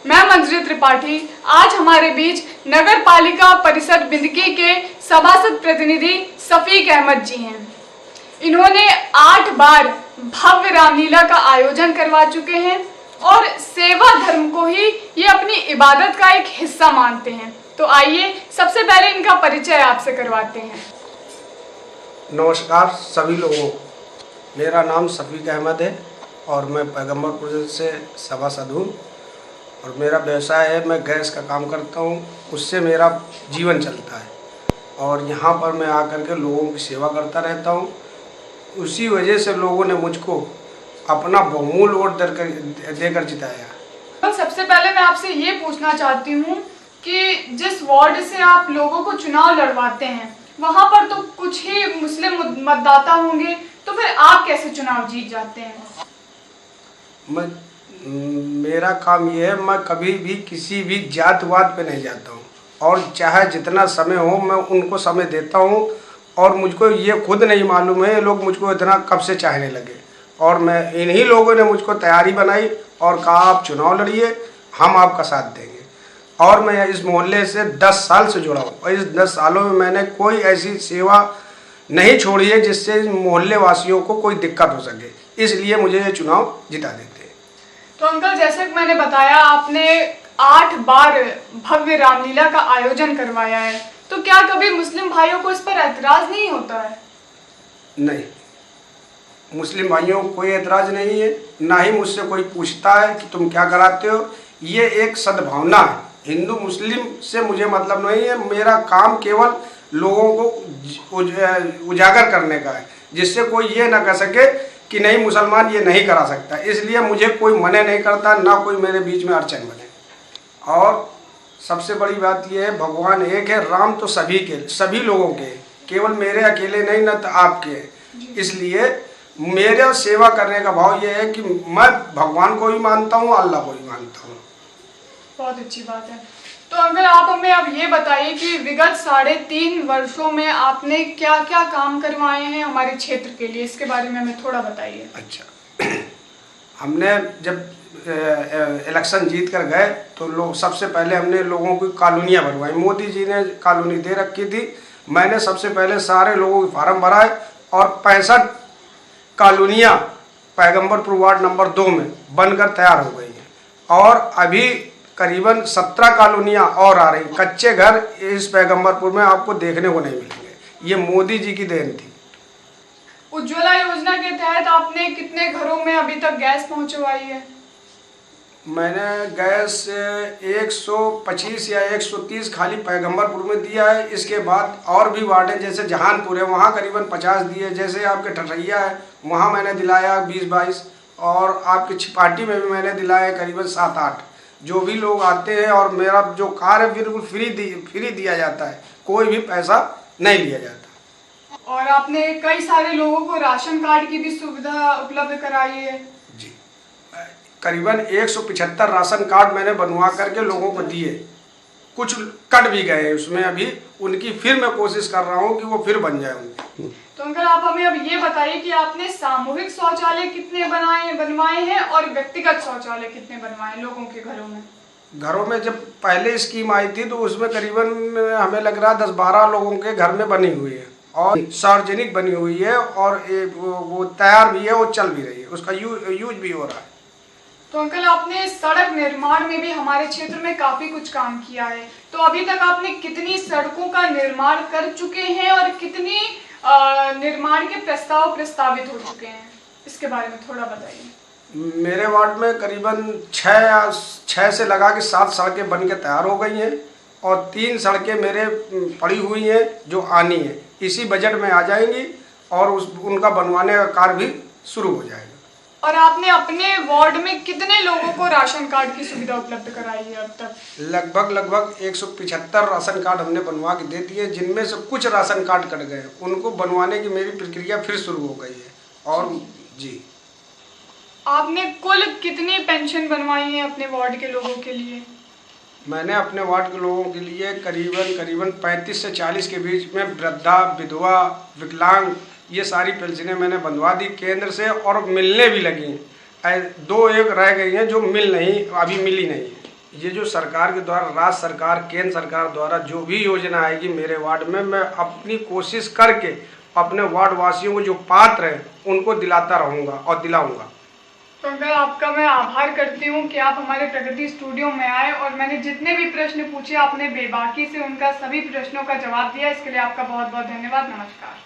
मैं मंजरी त्रिपाठी। आज हमारे बीच नगर पालिका परिषद बिंदकी के सभासद प्रतिनिधि सफीक अहमद जी हैं। इन्होंने 8 बार भव्य रामलीला का आयोजन करवा चुके हैं और सेवा धर्म को ही ये अपनी इबादत का एक हिस्सा मानते हैं। तो आइए सबसे पहले इनका परिचय आपसे करवाते हैं। नमस्कार सभी लोगों को, मेरा नाम सफीक अहमद है और मैं पैगंबरपुर से सभासद हूँ और मेरा व्यवसाय है, मैं गैस का काम करता हूँ, उससे मेरा जीवन चलता है और यहाँ पर मैं आकर के लोगों की सेवा करता रहता हूँ। उसी वजह से लोगों ने मुझको अपना बहुमूल्य वोट देकर जिताया। तो सबसे पहले मैं आपसे ये पूछना चाहती हूँ कि जिस वार्ड से आप लोगों को चुनाव लड़वाते हैं वहाँ पर तो कुछ ही मुस्लिम मतदाता होंगे, तो फिर आप कैसे चुनाव जीत जाते हैं? मेरा काम ये है, मैं कभी भी किसी भी जातवाद पे नहीं जाता हूँ और चाहे जितना समय हो मैं उनको समय देता हूँ और मुझको ये खुद नहीं मालूम है ये लोग मुझको इतना कब से चाहने लगे और मैं इन्हीं लोगों ने मुझको तैयारी बनाई और कहा आप चुनाव लड़िए, हम आपका साथ देंगे। और मैं इस मोहल्ले से 10 साल से जुड़ा हूँ और इस 10 सालों में मैंने कोई ऐसी सेवा नहीं छोड़ी है जिससे मोहल्ले वासियों को कोई दिक्कत हो सके, इसलिए मुझे ये चुनाव जिता देते हैं। तो अंकल, जैसे कि मैंने बताया आपने 8 बार भव्य रामलीला का आयोजन करवाया है, तो क्या कभी मुस्लिम भाइयों को इस पर ऐतराज नहीं होता है? नहीं, मुस्लिम भाइयों को कोई ऐतराज नहीं है, ना ही मुझसे कोई पूछता है कि तुम क्या कराते हो। ये एक सद्भावना है, हिंदू मुस्लिम से मुझे मतलब नहीं है। मेरा काम केवल लोगों को उजागर करने का है, जिससे कोई ये ना कह सके कि नहीं मुसलमान ये नहीं करा सकता। इसलिए मुझे कोई मना नहीं करता, ना कोई मेरे बीच में अड़चन बने। और सबसे बड़ी बात यह है, भगवान एक है, राम तो सभी लोगों के, केवल मेरे अकेले नहीं, न तो आपके। इसलिए मेरा सेवा करने का भाव यह है कि मैं भगवान को भी मानता हूँ, अल्लाह को भी मानता हूँ। बहुत अच्छी बात है। तो अंकल, आप हमें अब ये बताइए कि विगत 3.5 वर्षों में आपने क्या क्या काम करवाए हैं हमारे क्षेत्र के लिए, इसके बारे में हमें थोड़ा बताइए। अच्छा, हमने जब इलेक्शन जीत कर गए तो लोग सबसे पहले हमने लोगों की कॉलोनियाँ भरवाई। मोदी जी ने कॉलोनी दे रखी थी, मैंने सबसे पहले सारे लोगों के फार्म भराए और 65 कॉलोनियाँ पैगंबरपुर वार्ड नंबर 2 में बनकर तैयार हो गई हैं और अभी करीबन 17 कॉलोनियाँ और आ रही। कच्चे घर इस पैगंबरपुर में आपको देखने को नहीं मिलेंगे, ये मोदी जी की देन थी। उज्ज्वला योजना के तहत आपने कितने घरों में अभी तक गैस पहुंचवाई है? मैंने गैस 125 या 130 खाली पैगंबरपुर में दिया है। इसके बाद और भी वार्ड हैं, जैसे जहानपुर है वहाँ करीबन 50 दिए, जैसे आपके ठठैया है वहाँ मैंने दिलाया 20-22 और आपकी छिपाटी में भी मैंने दिलाया करीबन 7-8। जो भी लोग आते हैं और मेरा जो कार्य बिल्कुल फ्री दिया जाता है, कोई भी पैसा नहीं लिया जाता। और आपने कई सारे लोगों को राशन कार्ड की भी सुविधा उपलब्ध कराई है। जी, करीबन 175 राशन कार्ड मैंने बनवा करके लोगों को दिए, कुछ कट भी गए उसमें, अभी उनकी फिर मैं कोशिश कर रहा हूँ कि वो फिर बन जाए उनकी। तो अंकल, आप हमें अब ये बताइए कि आपने सामूहिक शौचालय कितने बनवाए हैं और व्यक्तिगत शौचालय कितने बनवाए हैं लोगों के घरों में? घरों में जब पहले स्कीम आई थी तो उसमें करीबन हमें लग रहा है 10-12 लोगों के घर में बनी हुई है और सार्वजनिक बनी हुई है और वो तैयार भी है, वो चल भी रही है, उसका यूज भी हो रहा है। तो अंकल, आपने सड़क निर्माण में भी हमारे क्षेत्र में काफी कुछ काम किया है, तो अभी तक आपने कितनी सड़कों का निर्माण कर चुके हैं और कितनी निर्माण के प्रस्ताव प्रस्तावित हो चुके हैं, इसके बारे में थोड़ा बताइए। मेरे वार्ड में करीबन 6 से लगा के 7 सड़कें बन के तैयार हो गई हैं और 3 सड़कें मेरे पड़ी हुई हैं जो आनी है, इसी बजट में आ जाएंगी और उनका बनवाने का कार्य भी शुरू हो जाएगा। और आपने अपने वार्ड में कितने लोगों को राशन कार्ड की सुविधा उपलब्ध कराई है अब तक? लगभग 175 राशन कार्ड हमने बनवा के दे दिए, जिनमें से कुछ राशन कार्ड कट गए, उनको बनवाने की मेरी प्रक्रिया फिर शुरू हो गई है। और जी, आपने कुल कितनी पेंशन बनवाई है अपने वार्ड के लोगों के लिए? मैंने अपने वार्ड के लोगों के लिए करीबन 35 से 40 के बीच में वृद्धा, विधवा, विकलांग, ये सारी पेंशनें मैंने बनवा दी केंद्र से और मिलने भी लगी हैं। 2-1 रह गई हैं जो अभी मिली नहीं है। ये जो सरकार के द्वारा, राज्य सरकार, केंद्र सरकार द्वारा जो भी योजना आएगी मेरे वार्ड में, मैं अपनी कोशिश करके अपने वार्ड वासियों को जो पात्र हैं उनको दिलाता रहूँगा और दिलाऊँगा। तो अंकल, आपका मैं आभार करती हूँ कि आप हमारे प्रगति स्टूडियो में आए और मैंने जितने भी प्रश्न पूछे आपने बेबाकी से उनका सभी प्रश्नों का जवाब दिया। इसके लिए आपका बहुत बहुत धन्यवाद। नमस्कार।